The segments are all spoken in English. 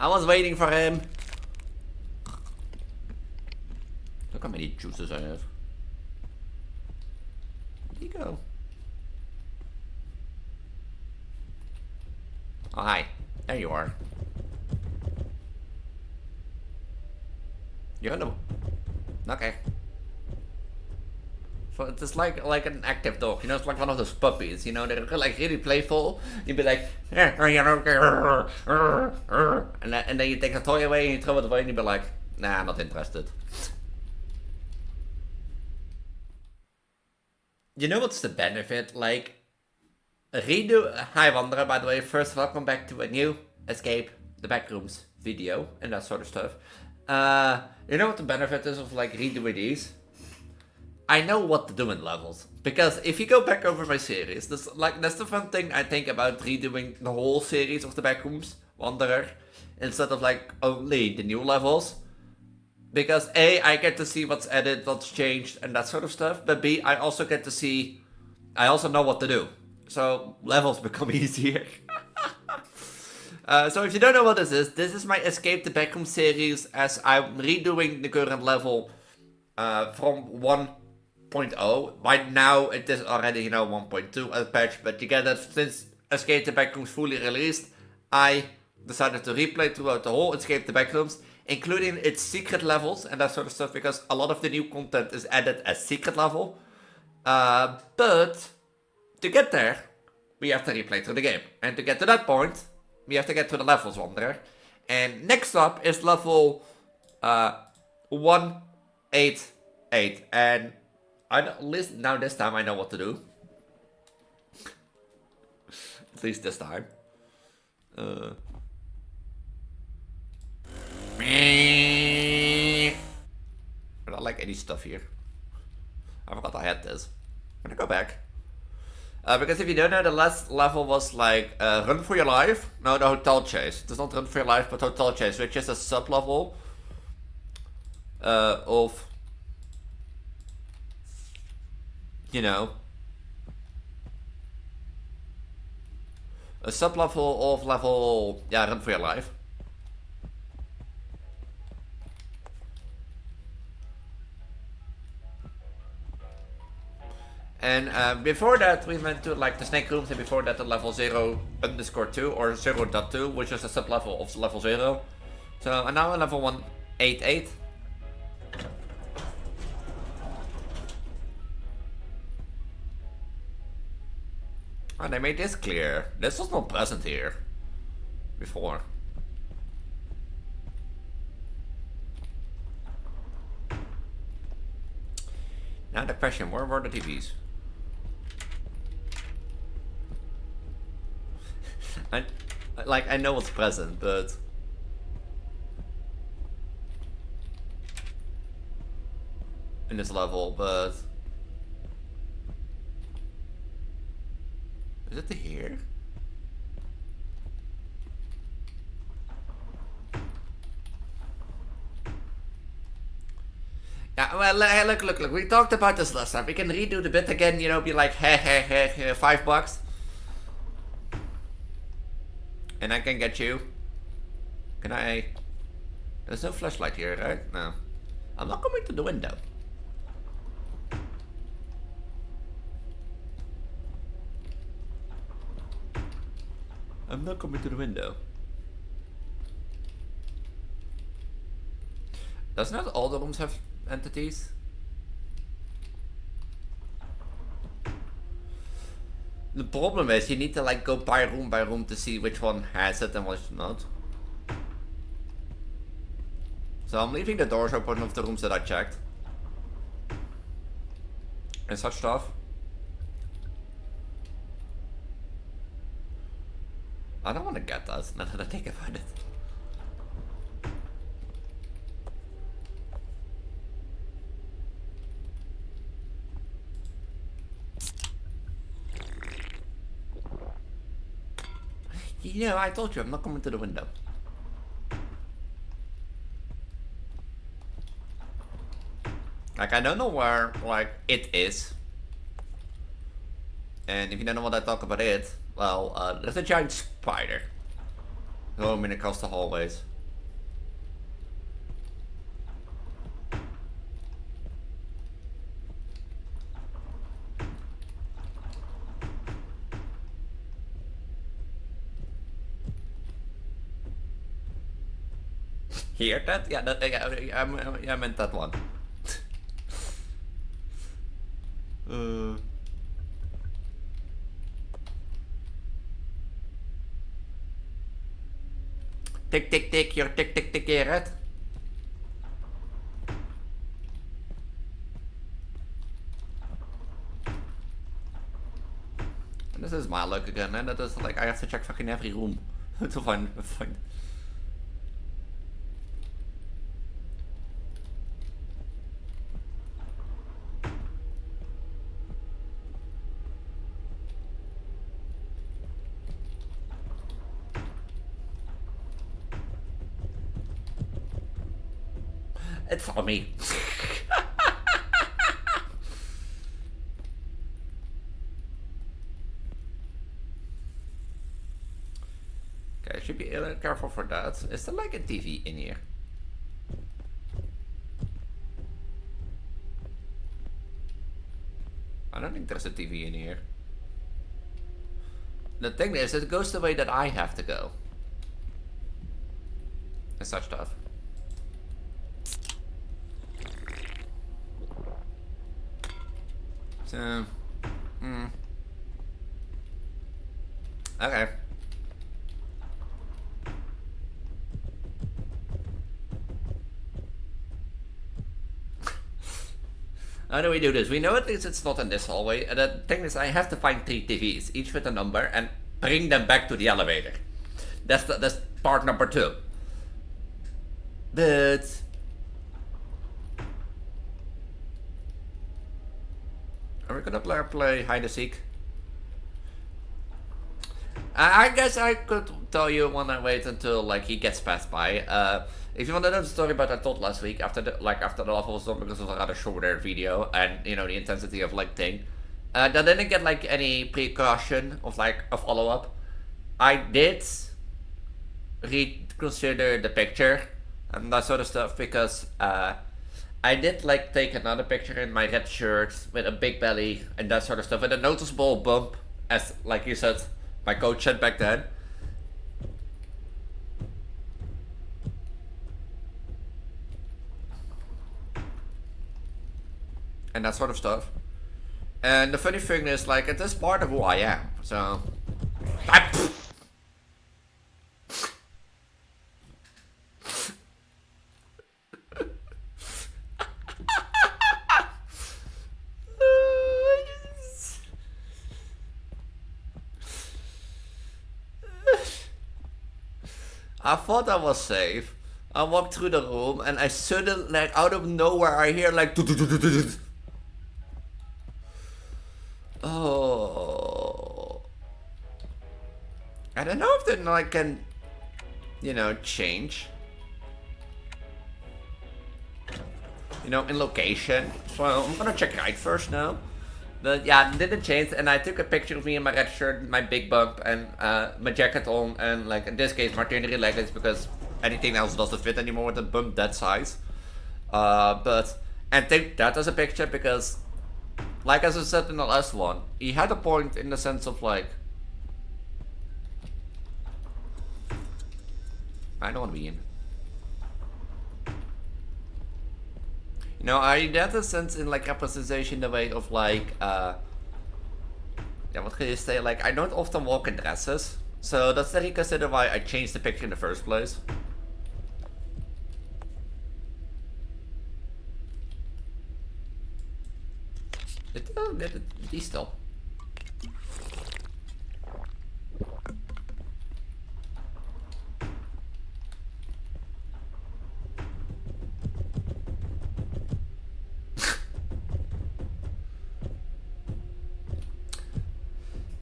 I was waiting for him. Look how many juices I have. Where'd he go? Oh, hi. There you are. You're in the... Okay. So it's like an active dog, you know, it's like one of those puppies, you know, they're like really playful. You'd be like, and then you take the toy away and you throw it away and you'd be like, nah, I'm not interested. You know what's the benefit? Like, redo... Hi Wanderer, by the way, first welcome back to a new Escape the Backrooms video and that sort of stuff. You know what the benefit is of like redoing these? I know what to do in levels, because if you go back over my series, that's the fun thing I think about redoing the whole series of the Backrooms Wanderer, instead of like only the new levels. Because A, I get to see what's added, what's changed, and that sort of stuff, but B, I also get to see, I also know what to do. So levels become easier. So if you don't know what this is my Escape the Backrooms series, as I'm redoing the current level from 1.0. By now it is already, you know, 1.2 patch, but you get that since Escape the Backrooms fully released, I decided to replay throughout the whole Escape the Backrooms, including its secret levels and that sort of stuff, because a lot of the new content is added as secret level. But to get there, we have to replay through the game. And to get to that point, we have to get to the levels Wanderer. And next up is level 188. And at least now this time I know what to do. At least this time. I don't like any stuff here. I forgot I had this. I'm gonna go back. Because if you don't know, the last level was like Run for Your Life. No, the Hotel Chase. It's not Run for Your Life, but Hotel Chase, which is a sub-level of, you know, a sub-level of level, yeah, Run for Your Life. And before that, we went to like the snake rooms, and before that, the level 0_2 or 0.2, which is a sub level of level 0. So, and now I'm level 188. And they made this clear. This was not present here before. Now the question, where were the TVs? I know what's present, but in this level, but is it here? Yeah, well, look, we talked about this last time. We can redo the bit again, you know, be like, hey, $5. And I can get you. Can I? There's no flashlight here, right? No. I'm not coming to the window. I'm not coming to the window. Does not all the rooms have entities? The problem is you need to like go by room to see which one has it and which not. So I'm leaving the doors open of the rooms that I checked. And such stuff. I don't want to get that now that I think about it. You know, I told you I'm not coming to the window. Like, I don't know where, like, it is. And if you don't know what I talk about it, well, there's a giant spider roaming across the hallways. Hear that? Yeah, that, I meant that one. Tick, tick, tick, you're tick, tick, tick, hear it? And this is my luck again, and that is like, I have to check fucking every room to find. It's for me. Okay, I should be careful for that. Is there like a TV in here? I don't think there's a TV in here. The thing is, it goes the way that I have to go. And such stuff. So, okay. How do we do this? We know at least it's not in this hallway, and the thing is I have to find 3 TVs, each with a number, and bring them back to the elevator. That's part number 2. But are we gonna play hide and seek? I guess I could tell you when I wait until like he gets passed by. If you want to know the story about I told last week, after the level was done, because it was a rather shorter video, and you know the intensity of like thing, that didn't get like any precaution of like a follow up. I did reconsider the picture and that sort of stuff because I did like take another picture in my red shirt with a big belly and that sort of stuff, and a noticeable bump, as like you said, my coach said back then. And that sort of stuff. And the funny thing is, like, it is part of who I am, so... I thought I was safe. I walked through the room and I suddenly, like, out of nowhere, I hear like... Oh. I don't know if the like can, you know, change. You know, in location. So I'm gonna check right first now. But yeah, it didn't change, and I took a picture of me in my red shirt, my big bump, and my jacket on, and like in this case, maternity leggings, because anything else doesn't fit anymore with a bump that size. And take that as a picture because, like as I said in the last one, he had a point in the sense of like, I don't want to be in. You know, I had a sense in like representation the way of like, yeah, what can you say? Like, I don't often walk in dresses, so that's the reconsider why I changed the picture in the first place. Did he stop?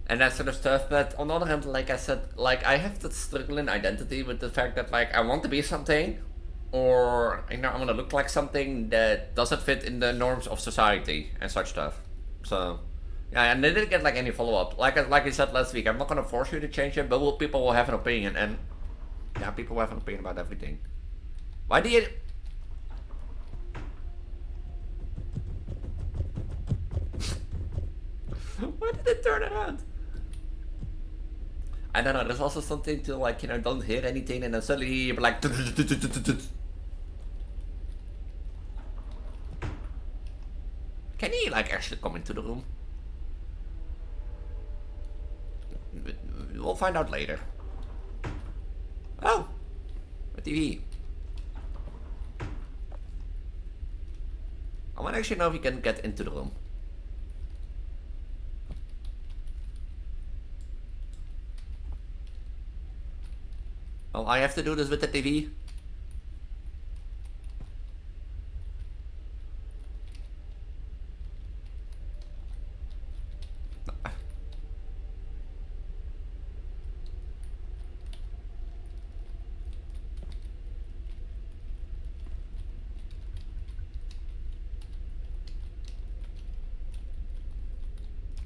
And that sort of stuff, but on the other hand, like I said, like I have that struggling identity with the fact that like I want to be something, or you know, I want to look like something that doesn't fit in the norms of society and such stuff. So yeah, and they didn't get like any follow up. Like I said last week, I'm not gonna force you to change it, but people will have an opinion, and yeah, people will have an opinion about everything. Why do you? Why did it turn around? I don't know, there's also something to like, you know, don't hear anything and then suddenly you're like... should come into the room. We'll find out later. Oh, a TV. I want to actually know if we can get into the room. Oh, I have to do this with the TV?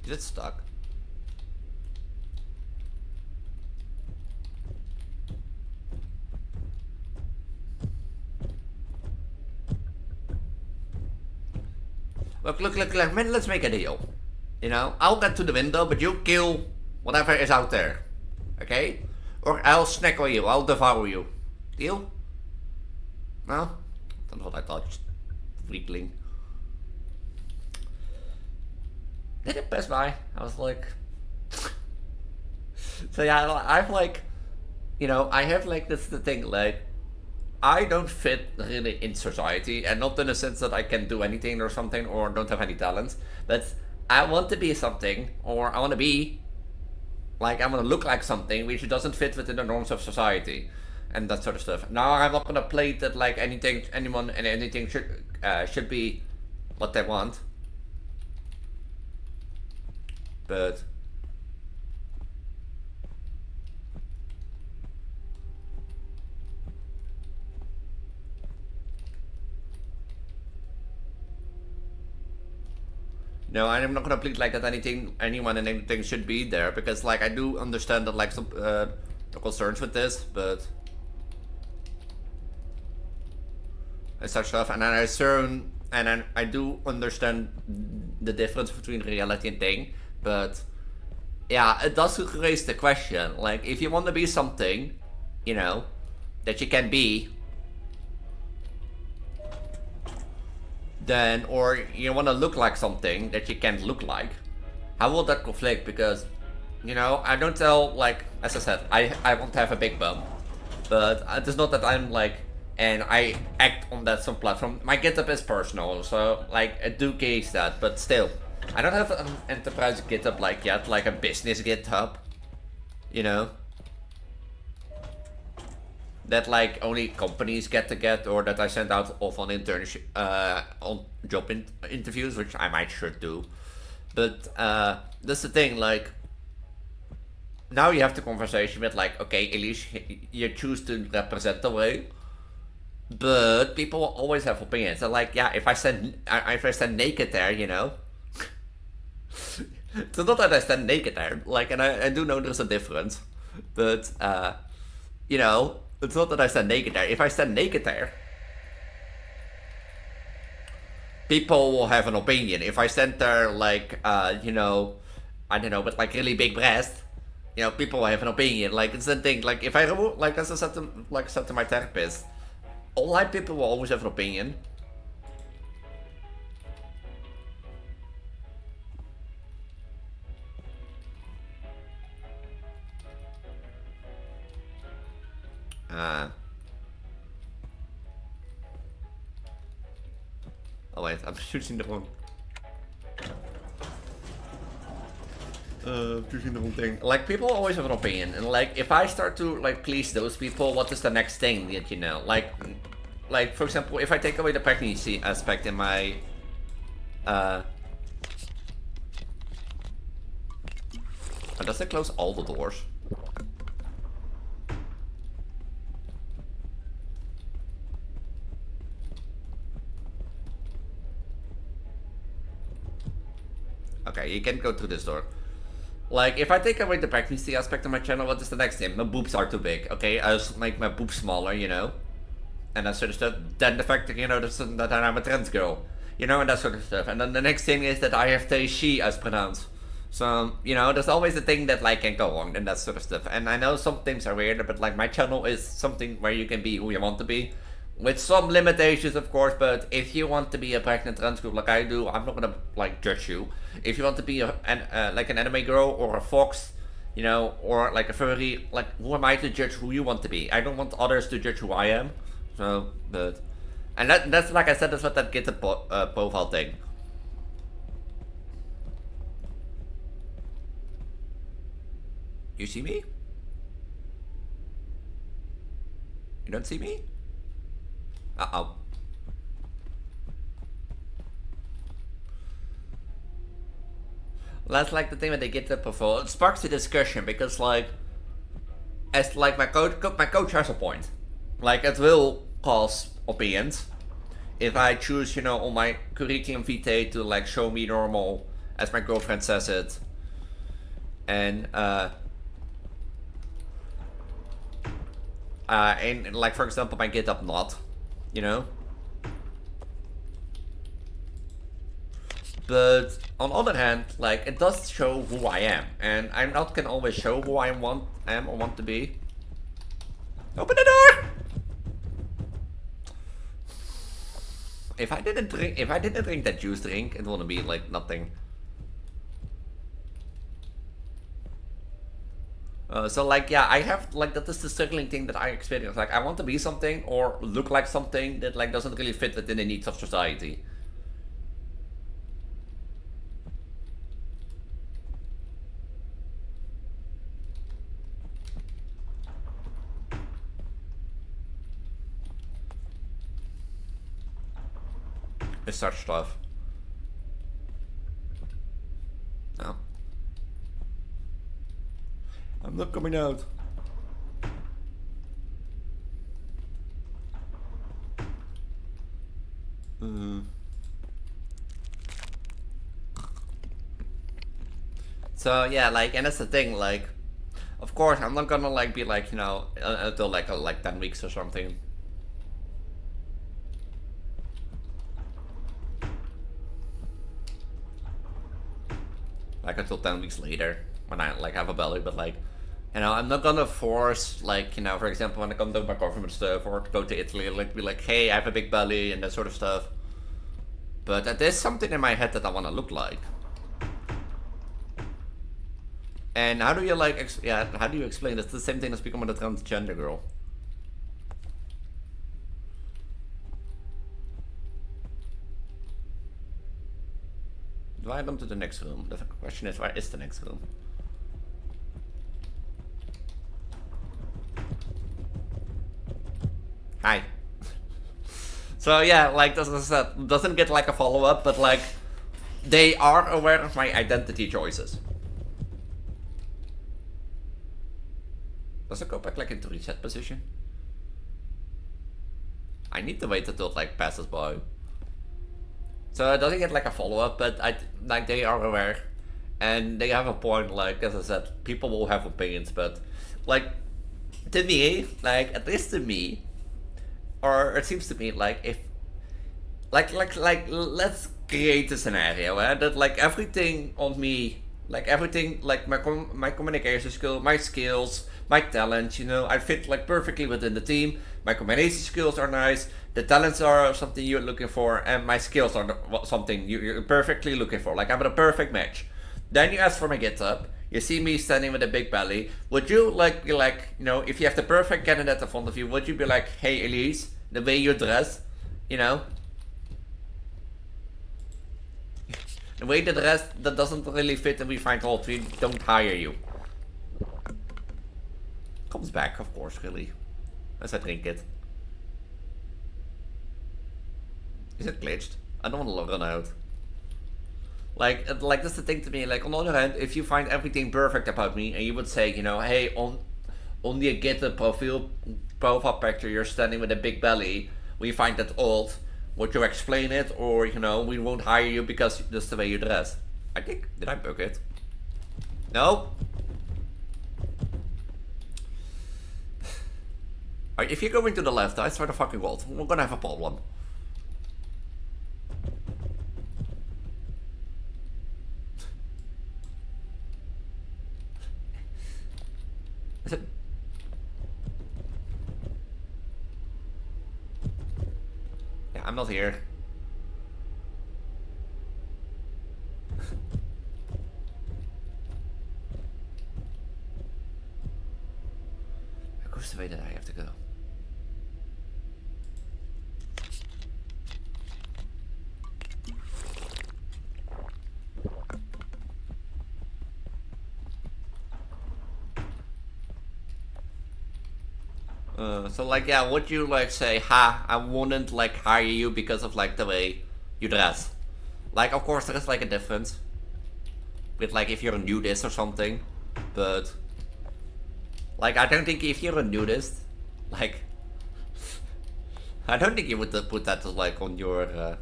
Is it stuck? Look, man, let's make a deal. You know, I'll get to the window, but you kill whatever is out there. Okay? Or I'll snack on you, I'll devour you. Deal? No? That's what I thought. Weakling. Did it pass by? I was like... So yeah, I've like... You know, I have like this the thing, like... I don't fit really in society, and not in the sense that I can do anything or something, or don't have any talents, but I want to be something, or I want to be... Like, I want to look like something which doesn't fit within the norms of society. And that sort of stuff. Now, I'm not gonna play that like anyone and anything should be what they want. But no, I'm not gonna plead like that anyone and anything should be there, because like I do understand that like some the concerns with this, but and such stuff, and I do understand the difference between reality and thing. But yeah, it does raise the question, like, if you want to be something, you know, that you can be, then, or you want to look like something that you can't look like, how will that conflict? Because, you know, I don't tell, like, as I said, I want to have a big bum, but it's not that I'm like, and I act on that some platform. My GitHub is personal, so like I do case that, but still. I don't have an enterprise GitHub like yet, like a business GitHub, you know, that like only companies get to get, or that I send out off on internship, on job interviews, which I might should do. But that's the thing, like, now you have the conversation with like, okay, Elise, you choose to represent the way, but people will always have opinions. So like, yeah, if I stand naked there, you know. It's not that I stand naked there, like, and I do know there's a difference, but you know, it's not that I stand naked there. If I stand naked there, people will have an opinion. If I stand there like, you know, I don't know, with like really big breasts, you know, people will have an opinion. Like, it's the thing. Like, if I remove, like, as I said to my therapist, all white people will always have an opinion. Oh wait, I'm choosing the wrong. Choosing the wrong thing. Like, people always have an opinion, and like, if I start to like please those people, what is the next thing that, you know? Like for example, if I take away the pregnancy aspect in my does it close all the doors? Okay, you can go through this door. Like, if I take away the pregnancy aspect of my channel, what is the next thing? My boobs are too big, okay? I just make my boobs smaller, you know? And that sort of stuff. Then the fact that, you know, that I'm a trans girl, you know, and that sort of stuff. And then the next thing is that I have they, she as pronouns. So, you know, there's always a thing that, like, can go on and that sort of stuff. And I know some things are weird, but, like, my channel is something where you can be who you want to be. With some limitations, of course, but if you want to be a pregnant trans girl like I do, I'm not gonna like judge you. If you want to be like an anime girl or a fox, you know, or like a furry, like who am I to judge who you want to be? I don't want others to judge who I am. So, but and that's like I said, that's what that gets a profile thing. You see me? You don't see me? Uh-oh. That's like the thing that they get the profile. It sparks the discussion because like, as like my coach has a point. Like it will cause opinions if I choose, you know, on my curriculum vitae to like show me normal, as my girlfriend says it, and like for example my GitHub not, you know. But on the other hand, like it does show who I am, and I not can always show who I am or want to be. Open the door! If I didn't drink that juice drink, it wouldn't be like nothing. So like yeah, I have like that is the struggling thing that I experience. Like I want to be something or look like something that like doesn't really fit within the needs of society. It's such stuff. No. I'm not coming out. So yeah, like, and that's the thing, like, of course, I'm not gonna like be like, you know, until like 10 weeks or something. Like until 10 weeks later, when I like have a belly, but like, you know, I'm not gonna force, like, you know, for example, when I come to my government stuff or to go to Italy, like be like, hey, I have a big belly and that sort of stuff. But there's something in my head that I want to look like. And how do you like, how do you explain this? It's the same thing as becoming a transgender girl. Do I come to the next room? The question is, where is the next room? Hi. So yeah, like this is doesn't get like a follow-up, but like they are aware of my identity choices. Does it go back like into reset position? I need to wait until it like passes by. So it doesn't get like a follow-up, but like they are aware, and they have a point. Like as I said, people will have opinions, but like to me, like at least to me, or it seems to me like if like let's create a scenario that like everything on me, like everything, like my communication skill, my skills, my talents, you know, I fit like perfectly within the team. My combination skills are nice. The talents are something you're looking for, and my skills are something you're perfectly looking for. Like I'm a perfect match. Then you ask for my GitHub. You see me standing with a big belly. Would you like be like, you know, if you have the perfect candidate in front of you, would you be like, hey Elise, the way you dress, you know, the way the dress that doesn't really fit, and we find fault, we don't hire you. Comes back, of course, really. As I drink it. Is it glitched? I don't want to run out. Like that's the thing to me. Like on the other hand, if you find everything perfect about me, and you would say, you know, hey, on the GitHub profile picture, you're standing with a big belly. We find that old. Would you explain it, or you know, we won't hire you because that's the way you dress? I think, did I bug it? No. If you're going to the left, I swear to fucking God, we're gonna have a problem. I'm not here. Where goes the way that I have to go? So like, yeah, would you like say, ha, I wouldn't like hire you because of like the way you dress? Like, of course there is like a difference with like if you're a nudist or something, but like I don't think if you're a nudist, like I don't think you would put that like on your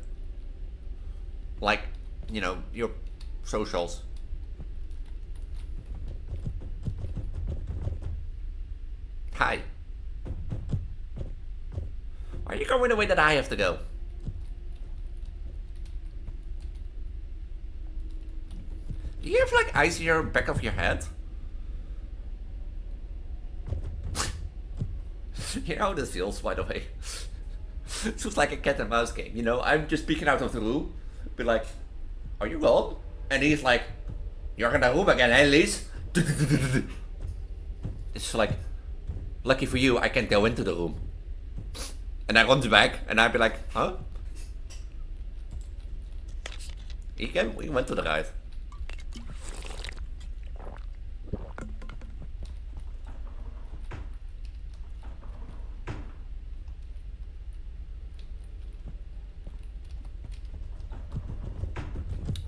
like, you know, your socials. Hi. Why are you going the way that I have to go? Do you have like ice in your back of your head? You know how this feels, by the way. It feels like a cat and mouse game, you know? I'm just peeking out of the room, be like, are you gone? And he's like, you're in the room again, eh, Lies? It's like, lucky for you, I can't go into the room. And I runs back, and I'd be like, huh? We went to the right.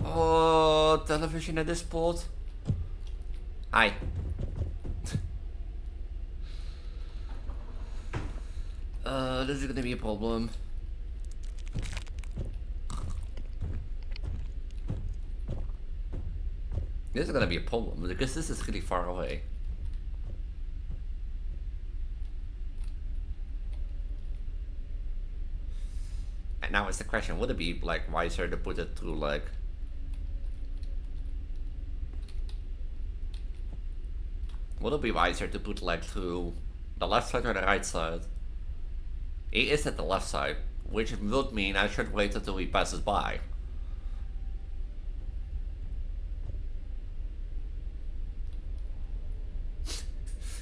Oh, television at this port. Hi. This is gonna be a problem. This is gonna be a problem because this is really far away. And now it's the question, would it be like wiser to put it through like... Would it be wiser to put like through the left side or the right side? He is at the left side, which would mean I should wait until he passes by.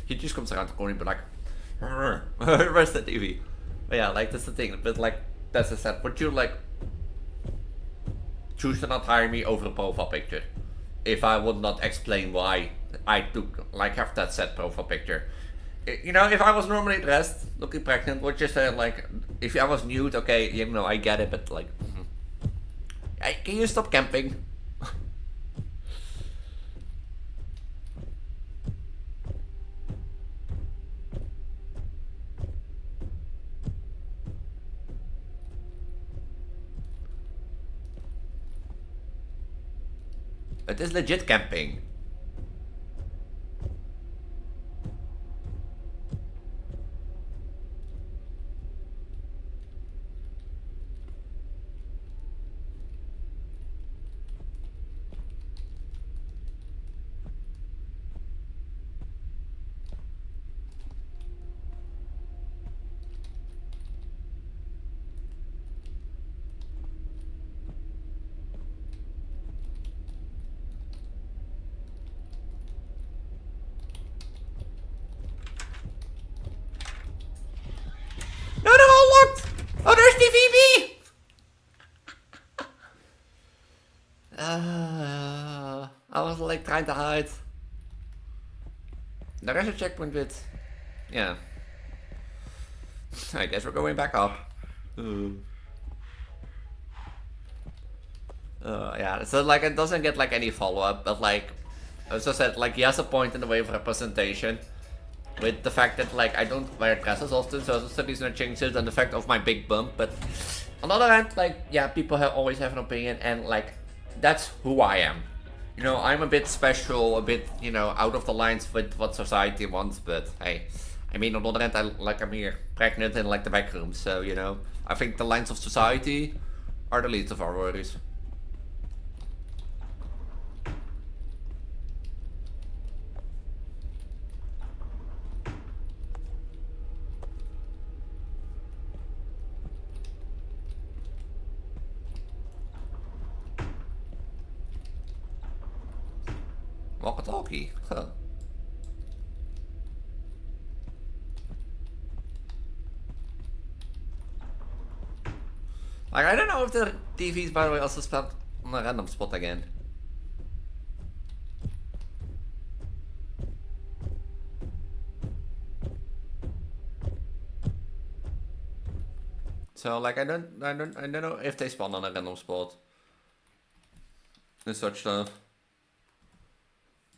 He just comes around the corner and be like, where's the TV? But yeah, like that's the thing, but like, that's the set. Would you like choose to not hire me over a profile picture if I would not explain why I took, like, have that set profile picture? You know, if I was normally dressed, looking pregnant, would you say, like, if I was nude, okay, you know, I get it, but, like, can you stop camping? It is legit camping. No, they're all locked! Oh, there's TVB! I was like trying to hide. There is a checkpoint with... Yeah. I guess we're going back up. Yeah, so like it doesn't get like any follow-up, but like... As I said, like he has a point in the way of representation. With the fact that like I don't wear dresses often, so studies not changes, and the fact of my big bump, but... On the other hand, like, yeah, people always have an opinion, and like... That's who I am. You know, I'm a bit special, a bit, you know, out of the lines with what society wants, but hey, I mean, on the other hand, I'm here, pregnant in like the Backrooms, so, you know, I think the lines of society are the least of our worries. Walkie-talkie. Huh. Like, I don't know if the TVs, by the way, also spawned on a random spot again. So, like, I don't know if they spawn on a random spot. And such stuff.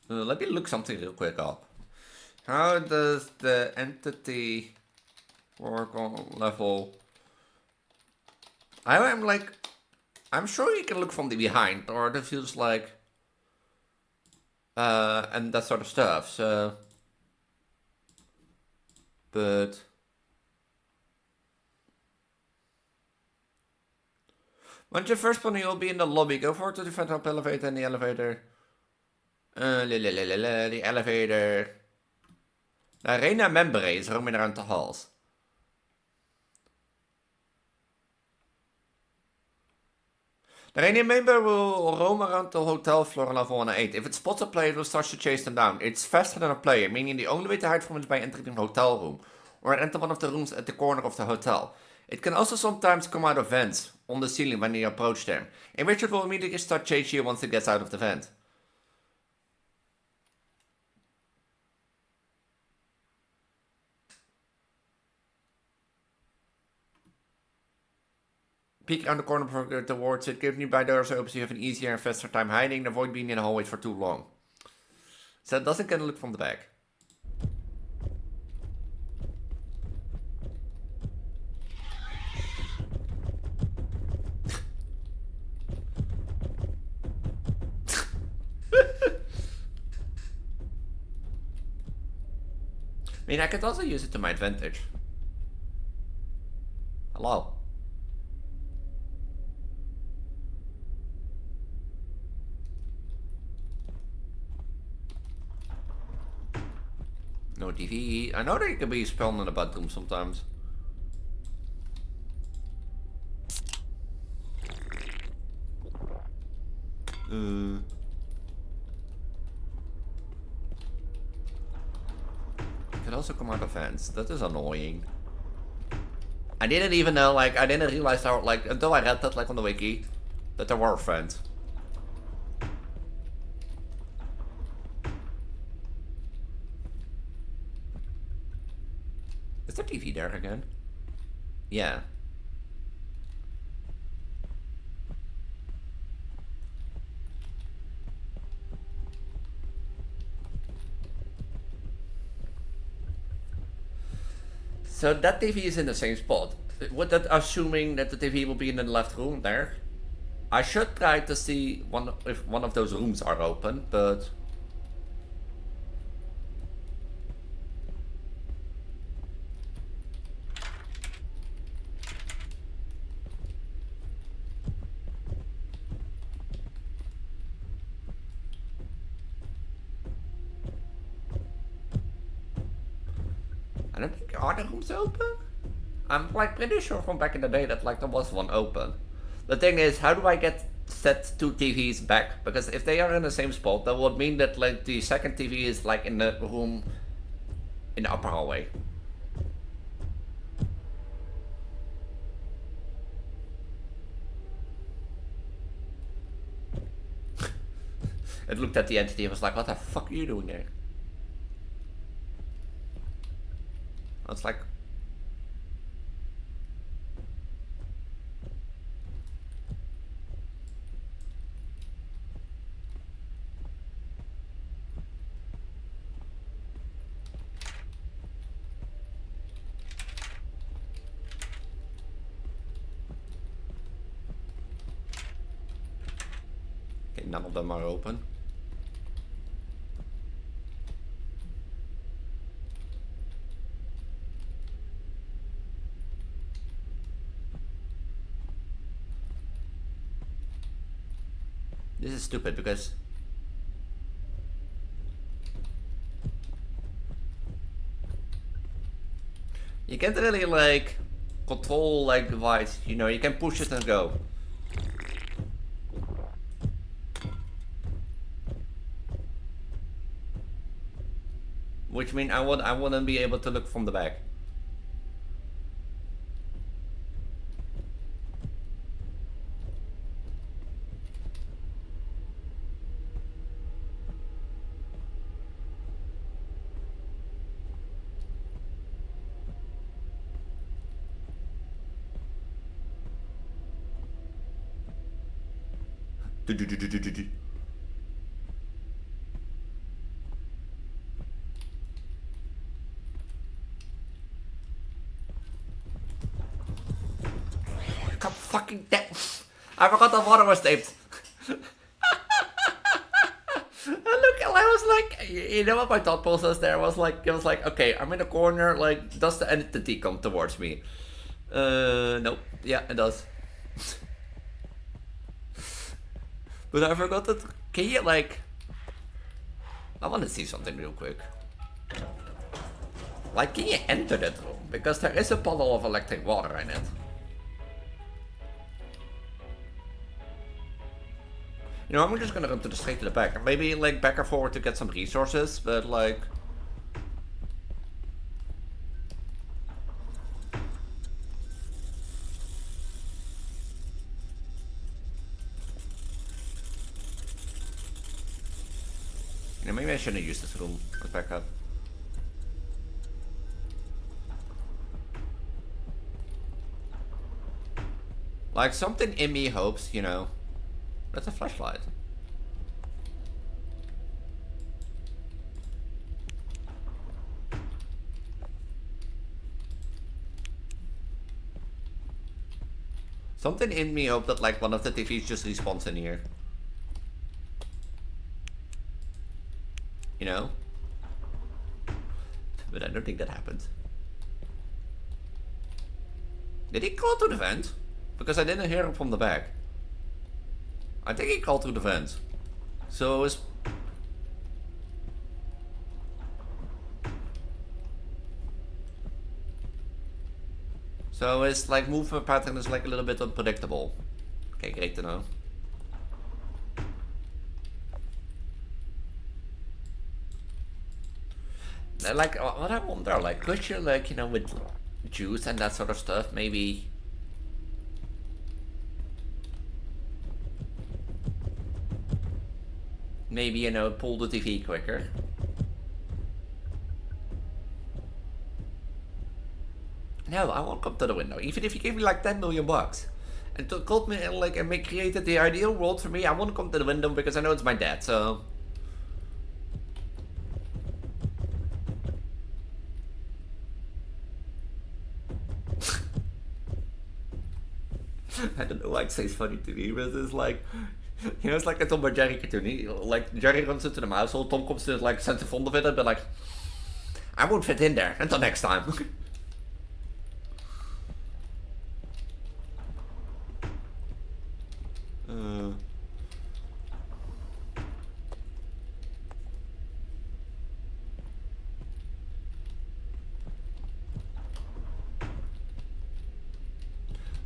Let me look something real quick up. How does the entity work on level? I'm sure you can look from the behind, or it feels like, and that sort of stuff. So, but once you first spawn, you'll be in the lobby. Go forward to the front up elevator and the elevator. The elevator. The arena member is roaming around the halls. The arena member will roam around the hotel floor on level 108. If it spots a player, it will start to chase them down. It's faster than a player, meaning the only way to hide from it is by entering the hotel room, or enter one of the rooms at the corner of the hotel. It can also sometimes come out of vents on the ceiling when you approach them, in which it will immediately start chasing you once it gets out of the vent. Peek around the corner before you go towards it. Give nearby doors open so you have an easier and faster time hiding and avoid being in the hallways for too long. So it doesn't get a look from the back. I mean, I could also use it to my advantage. Hello. No TV. I know there can be spawned in the bathroom sometimes. Could also come out of vents. That is annoying. I didn't even know, like, I didn't realize how, like, until I read that, like, on the wiki, that there were vents. Is there TV there again? Yeah. So that TV is in the same spot. Would that, assuming that the TV will be in the left room there? I should try to see if one of those rooms are open, but... I don't think, are the rooms open? I'm like pretty sure from back in the day that like there was one open. The thing is, how do I get set two TVs back? Because if they are in the same spot, that would mean that like the second TV is like in the room in the upper hallway. It looked at the entity and was like, what the fuck are you doing there? It's like... Okay, none of them are open. This is stupid because you can't really like control like device, you know, you can push it and go. which means I wouldn't be able to look from the back. God fucking damn! I forgot the water was taped. Look, I was like, you know what my thought process there was like? It was like, okay, I'm in a corner. Like, does the entity come towards me? Nope. Yeah, it does. But I forgot that. Can you like? I want to see something real quick. Like, can you enter that room? Because there is a puddle of electric water in it. You know, I'm just gonna run straight to the back. Maybe like back or forward to get some resources, but like. You know, maybe I shouldn't use this room as backup. Like, something in me hopes, you know, that's a flashlight. Something in me hopes that, like, one of the TVs just respawns in here. You know? But I don't think that happened. Did he crawl to the vent? Because I didn't hear him from the back. I think he crawled through the vent. So it's... So his like movement pattern is like a little bit unpredictable. Okay, great to know. Like, what I wonder, like, could you, like, you know, with juice and that sort of stuff, maybe... Maybe, you know, pull the TV quicker. No, I won't come to the window. Even if you gave me like 10 million bucks and told me like and created the ideal world for me, I won't come to the window because I know it's my dad. So I don't know why it says funny to me, but it's like, you know, it's like a Tom and Jerry cartoon. Like Jerry runs into the mouse hole, Tom comes to like center front of it and be like, I won't fit in there. Until next time.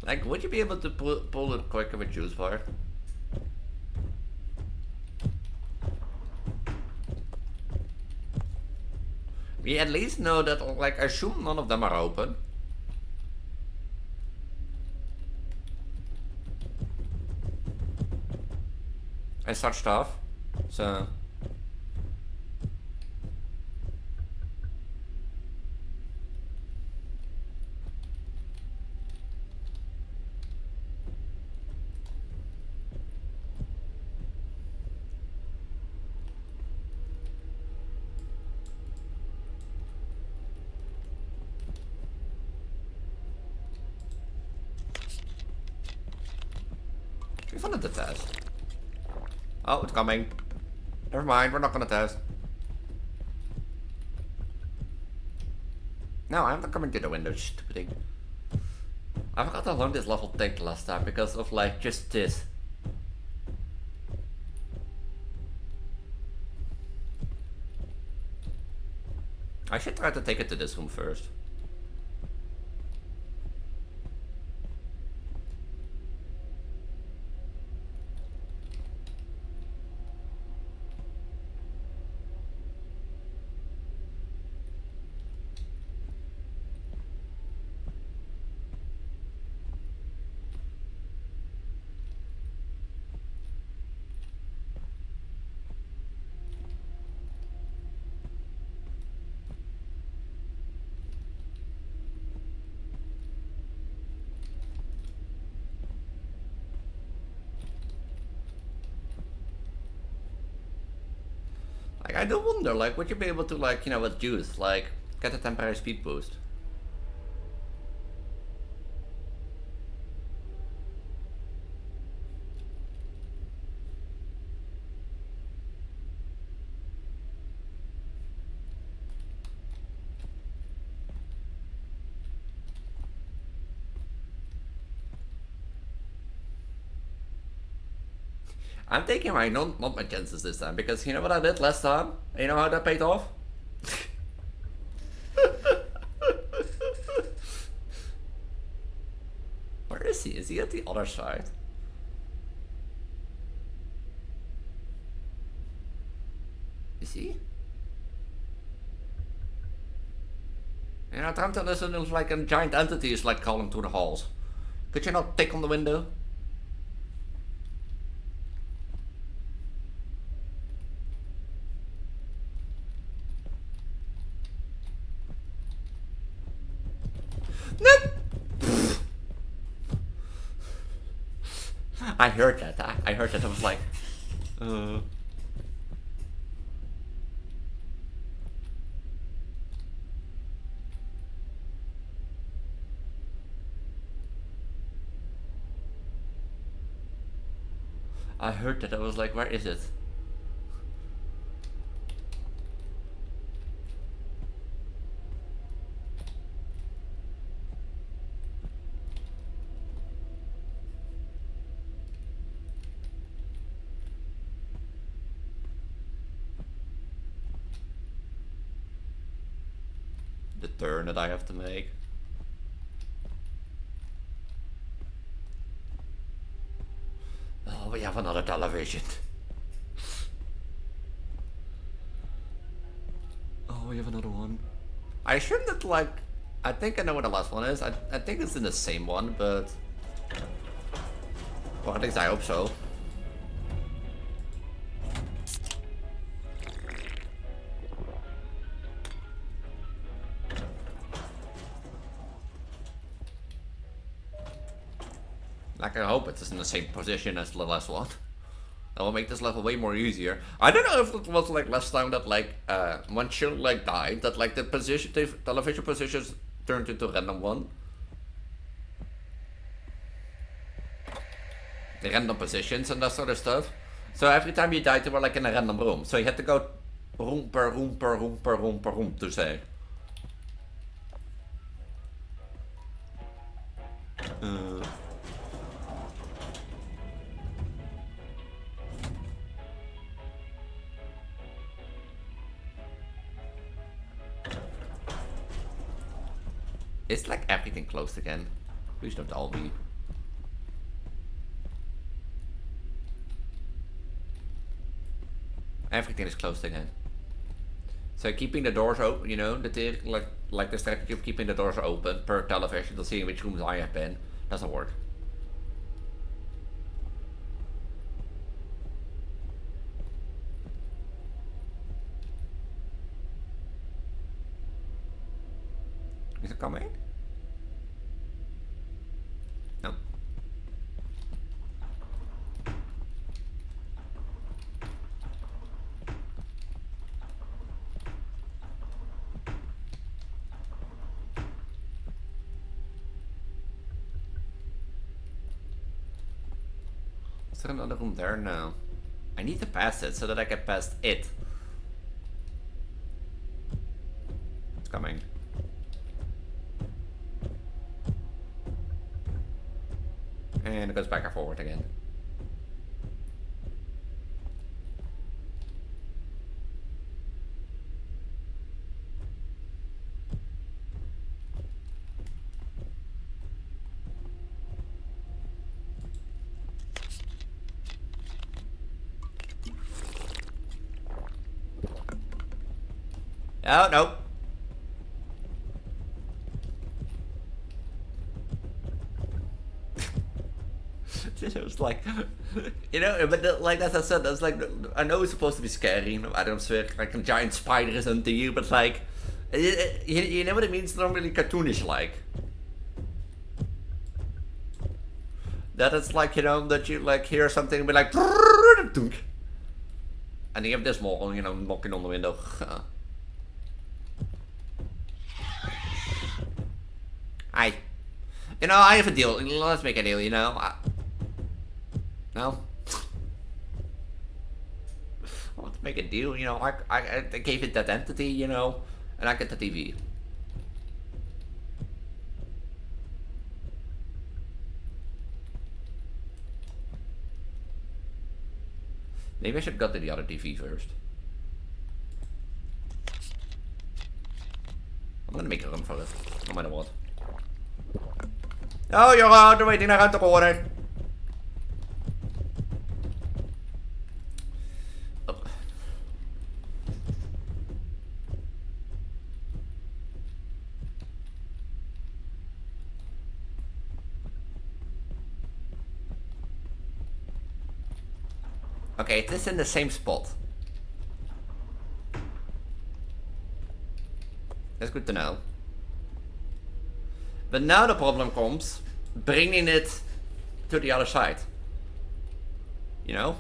Like, would you be able to pull it quicker with juice bar? We at least know that, like, I assume none of them are open. And such stuff. So... We wanted to test. Oh, it's coming. Never mind, we're not gonna test. No, I'm not coming to the window, stupid thing. I forgot how long this level took last time because of like just this. I should try to take it to this room first. Like, I do wonder, like, would you be able to, like, you know, with juice, like, get a temporary speed boost? I'm taking my not my chances this time, because you know what I did last time? You know how that paid off? Where is he? Is he at the other side? Is he? You know, time to listen to like a giant entity is like calling through the halls. Could you not tick on the window? Nope. I heard that. I heard that. I was like, I heard that. I was like, where is it? The turn that I have to make. Oh, we have another television. Oh, we have another one. I assume that, like, I think I know what the last one is. I think it's in the same one, but... Well, at least I hope so. Like, I hope it's in the same position as the last one. That will make this level way more easier. I don't know if it was like last time that like when she like died, that like the position, the television positions turned into random one. The random positions and that sort of stuff. So every time you died, you were like in a random room. So you had to go room per room per room per room per room to say. It's like everything closed again. Please don't tell me. Everything is closed again. So keeping the doors open, you know, like the strategy of keeping the doors open per television to see in which rooms I have been, doesn't work. Is it coming? No. Is there another room there? No. I need to pass it so that I can pass it. It's coming. And it goes back and forward again. Oh, no. It was like, you know, but like as I said, that's like, I know it's supposed to be scary. I don't swear, like a giant spider is into you, but like, you know what it means? It's not really cartoonish like. That it's like, you know, that you like hear something and be like, And you have this wall, you know, knocking on the window. Hi. You know, I have a deal. Let's make a deal, you know. No? Let's make a deal, you know. I gave it that entity, you know, and I get the TV. Maybe I should go to the other TV first. I'm gonna make a run for it, no matter what. Oh, jongen, er weet niet naar uit te horen. Okay, it is in the same spot. That's good to know. But now the problem comes bringing it to the other side. You know?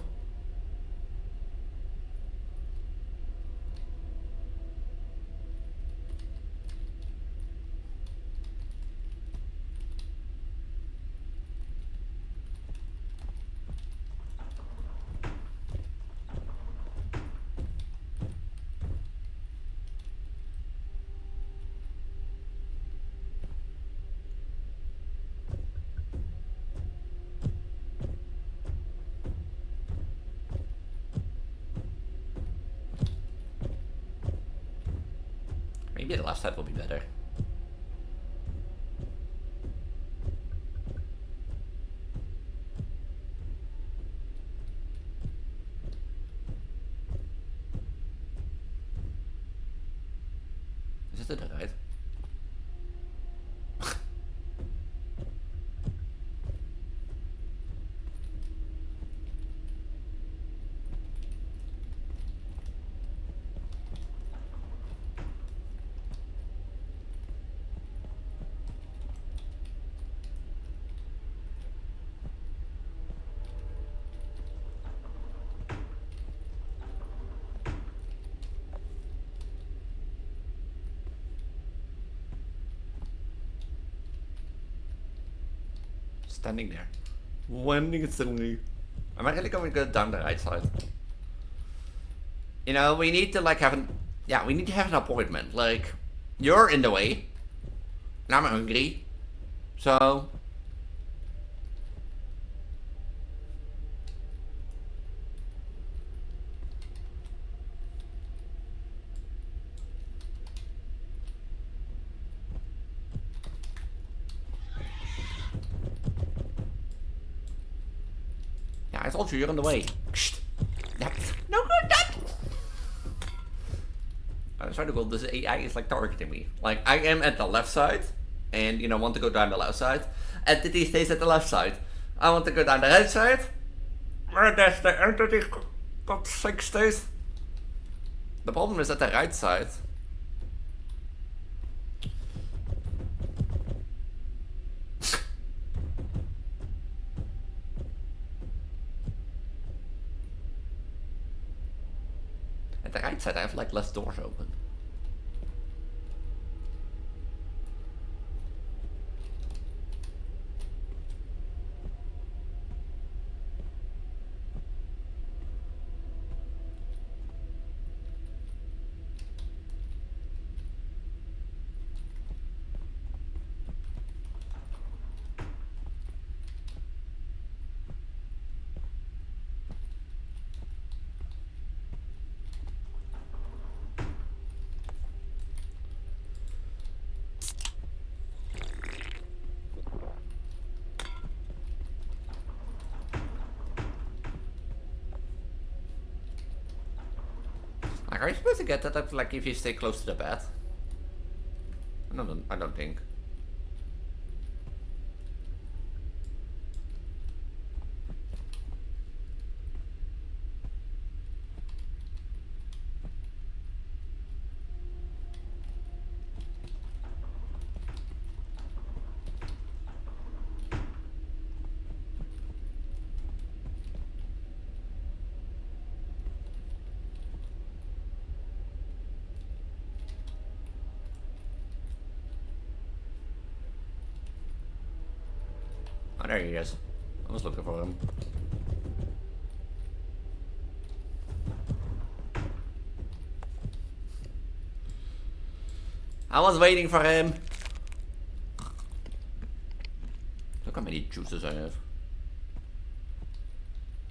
Maybe the left side will be better. Is this the right? Standing there. Wending it suddenly. Am I really going to go down the right side? You know, we need to like have an... Yeah, we need to have an appointment. Like, you're in the way. And I'm hungry. So... Yeah, I told you you're in the way. No good, that. I'm trying to go. This AI is like targeting me. Like I am at the left side, and you know want to go down the left side. Entity stays at the left side. I want to go down the right side. Where does the entity got 6 days? The problem is at the right side. At the right side, I have like less doors open. Like, are you supposed to get that up, like, if you stay close to the bed? I don't think. there he is. I was looking for him. I was waiting for him. Look how many juices I have.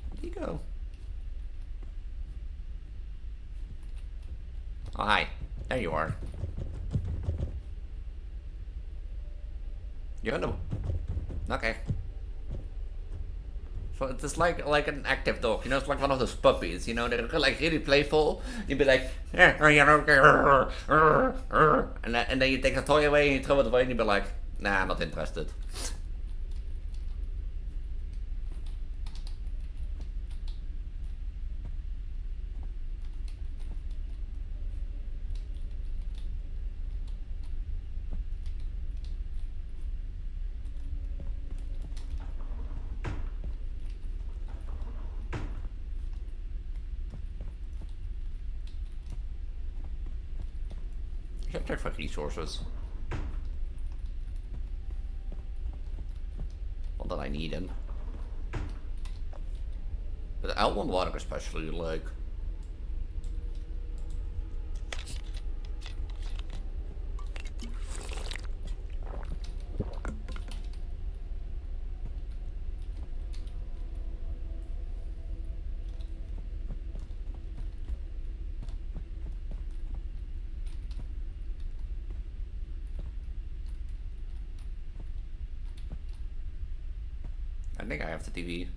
Where'd he go? Oh, hi. There you are. You're gonna... Okay. So it's like an active dog, you know, it's like one of those puppies, you know, they're like really playful. You'd be like, and then you take the toy away and you throw it away and you'd be like, nah, I'm not interested. I should check for resources. Not that I need them. But I want water especially, like... I think I have the TV.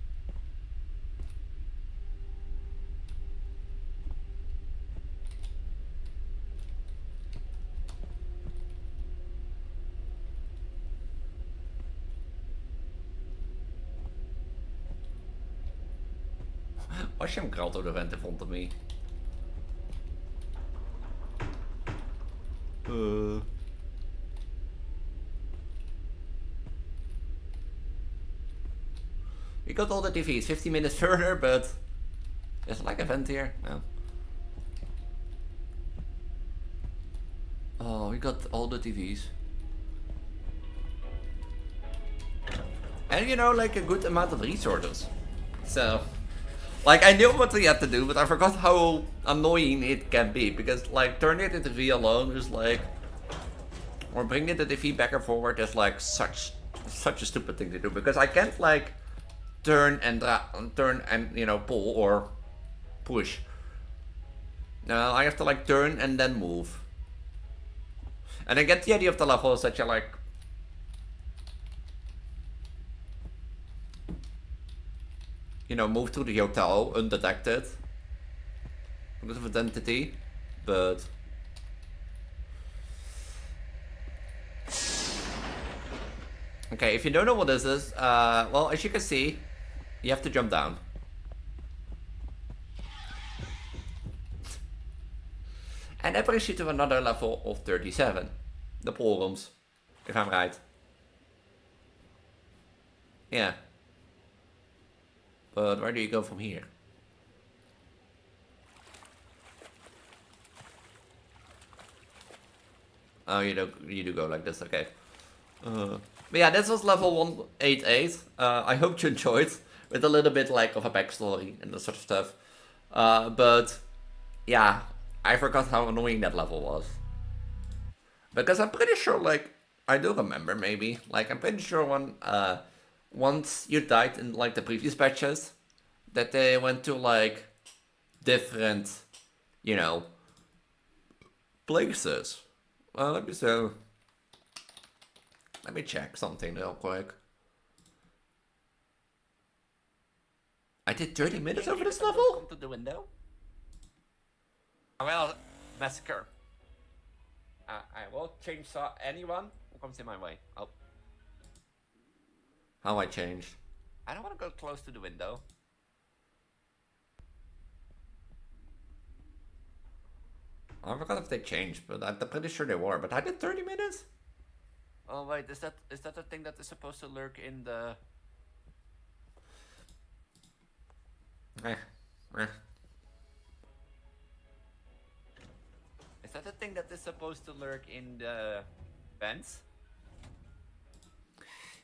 Was je hem kralt door de vent in front of me? We got all the TVs 15 minutes further, but there's like a vent here. No. Oh, we got all the TVs. And you know, like a good amount of resources. So, like I knew what we had to do, but I forgot how annoying it can be. Because like turning it into V alone is like, or bringing the TV back and forward is like such a stupid thing to do. Because I can't like turn and you know pull or push. No, I have to like turn and then move. And I get the idea of the level is that you like, you know, move to the hotel undetected because of identity, but okay, if you don't know what this is, well, as you can see, you have to jump down. And that brings you to another level of 37. The pool rooms, if I'm right. Yeah. But where do you go from here? Oh, you do go like this, okay. But yeah, this was level 188. I hope you enjoyed, with a little bit like of a backstory and that sort of stuff. But yeah, I forgot how annoying that level was. Because I'm pretty sure, like, I do remember maybe, like, I'm pretty sure once you died in like the previous patches, that they went to like different, you know, places. Well, let me check something real quick. I did 30 minutes over this level? Come to the window. Well, massacre. I will chainsaw anyone who comes in my way. Oh. How I changed? I don't want to go close to the window. I forgot if they changed, but I'm pretty sure they were. But I did 30 minutes? Oh wait, is that the thing that is supposed to lurk in the... Is that the thing that is supposed to lurk in the vents?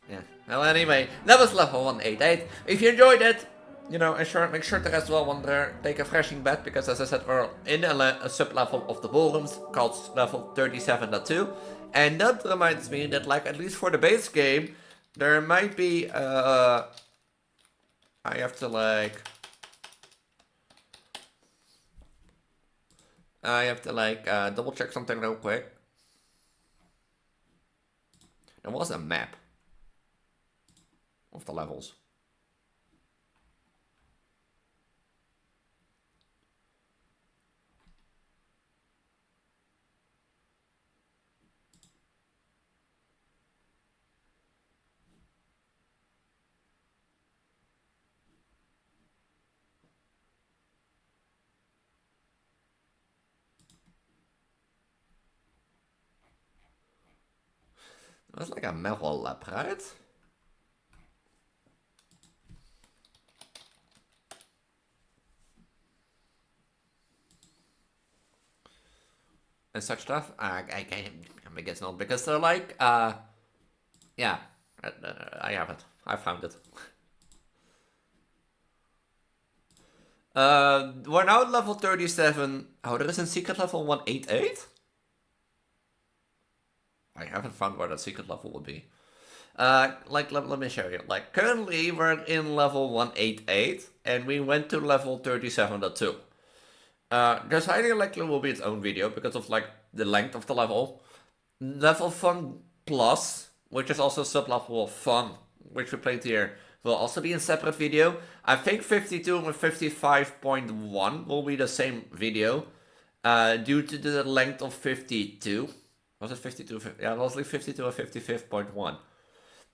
Yeah. Well, anyway, that was level 188. If you enjoyed it, you know, make sure to as well wonder, take a freshing bet, because as I said, we're in a sub-level of the ballrooms called level 37.2. And that reminds me that, like, at least for the base game, there might be, I have to, like, double check something real quick. There was a map of the levels. It was like a metal lab, right? And such stuff? I guess not, because they're like, yeah, I have it. I found it. We're now at level 37. Oh, there is a secret level 188? I haven't found where that secret level would be. Like, let me show you. Like, currently we're in level 188, and we went to level 37.2. There's highly likely will be its own video because of, like, the length of the level. Level Fun Plus, which is also sub-level of Fun, which we played here, will also be in separate video. I think 52 and 55.1 will be the same video, due to the length of 52. Was it 52? Yeah, it was like 52 or 55.1.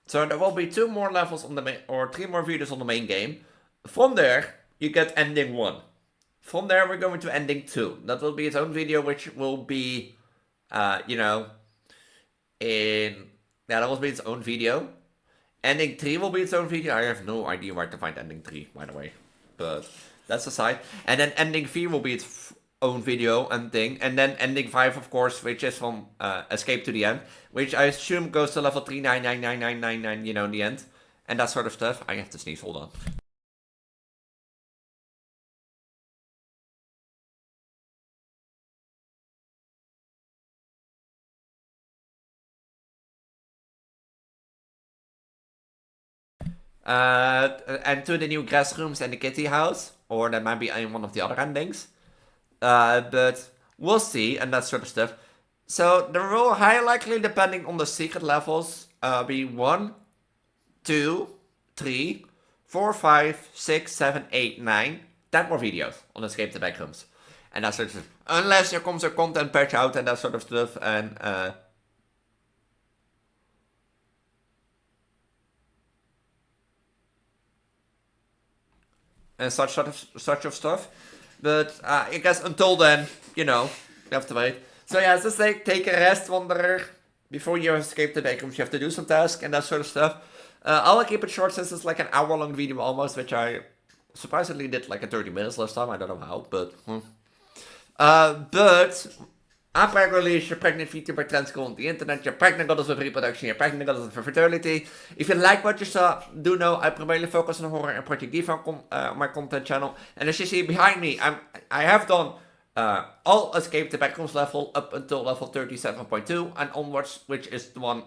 So there will be 2 more levels on the main, or 3 more videos on the main game. From there, you get ending 1. From there, we're going to ending 2. That will be its own video, which will be, you know, yeah, that will be its own video. Ending 3 will be its own video. I have no idea where to find ending 3, by the way. But that's aside. And then ending 4 will be its own video and thing. And then ending 5, of course, which is from Escape to the End. Which I assume goes to level 3999999, you know, in the end. And that sort of stuff. I have to sneeze, hold on. And to the new guest rooms and the kitty house, or that might be in one of the other endings. But we'll see, and that sort of stuff. So there will highly likely, depending on the secret levels, be 1, 2, 3, 4, 5, 6, 7, 8, 9, 10 more videos on Escape the Backrooms. And that sort of stuff. Unless there comes a content patch out and that sort of stuff, and such of stuff. But I guess until then, you know, you have to wait. So yeah, just like take a rest, wanderer. Before you escape the backrooms, you have to do some tasks and that sort of stuff. I'll keep it short since it's like an hour-long video almost, which I surprisingly did like a 30 minutes last time. I don't know how, but but I'm pregnant, you're pregnant Vtuber trends go on the internet, you're pregnant goddess with reproduction, you're pregnant goddess with fertility. If you like what you saw, do know I primarily focus on horror and Project Diva on my content channel. And as you see behind me, I have done all Escape the Backrooms level up until level 37.2 and onwards, which is the one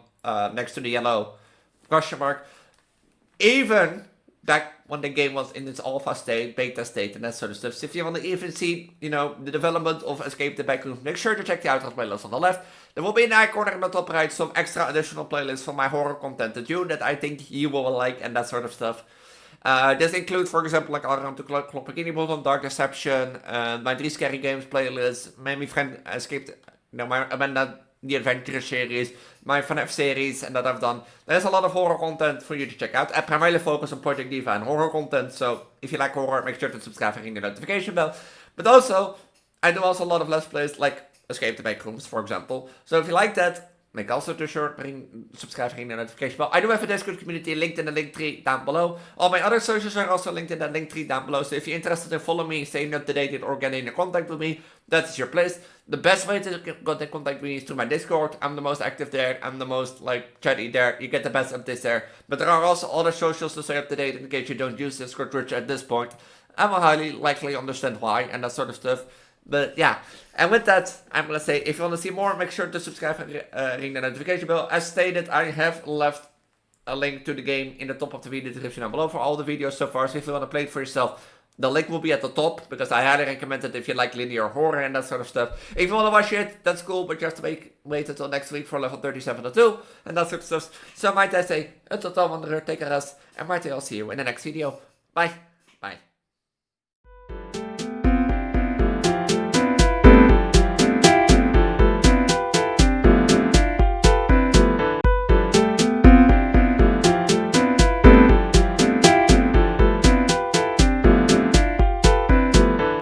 next to the yellow question mark. Even back when the game was in its alpha state, beta state, and that sort of stuff. So if you want to even see, you know, the development of Escape the Backrooms, make sure to check the outro playlist on the left. There will be in the icon on the top right some extra additional playlists for my horror content that I think you will like and that sort of stuff. This includes, for example, like Around the Clock, Bikini Bottom, Dark Deception, my 3 Scary Games playlist, my friend Escaped, my Amanda the Adventure series, my FNAF series, and that I've done. There's a lot of horror content for you to check out. I primarily focus on Project Diva and horror content, so if you like horror, make sure to subscribe and ring the notification bell. But also, I do also a lot of Let's Plays, like Escape the Backrooms, for example. So if you like that, make also sure subscribe, ring the notification bell. I do have a Discord community linked in the link tree down below. All my other socials are also linked in the link tree down below. So if you're interested in following me, staying up to date, or getting in contact with me, that's your place. The best way to get in contact with me is through my Discord. I'm the most active there. I'm the most chatty there. You get the best updates there. But there are also other socials to stay up to date in case you don't use Discord Twitch at this point. I will highly likely understand why and that sort of stuff. But yeah, and with that, I'm going to say, if you want to see more, make sure to subscribe and ring the notification bell. As stated, I have left a link to the game in the top of the video description down below for all the videos so far. So if you want to play it for yourself, the link will be at the top, because I highly recommend it if you like linear horror and that sort of stuff. If you want to watch it, that's cool, but you have to wait until next week for level 37 or 2 and that sort of stuff. So might I say, until then, Wanderer, take a rest, and might I'll see you in the next video. Bye. Bye.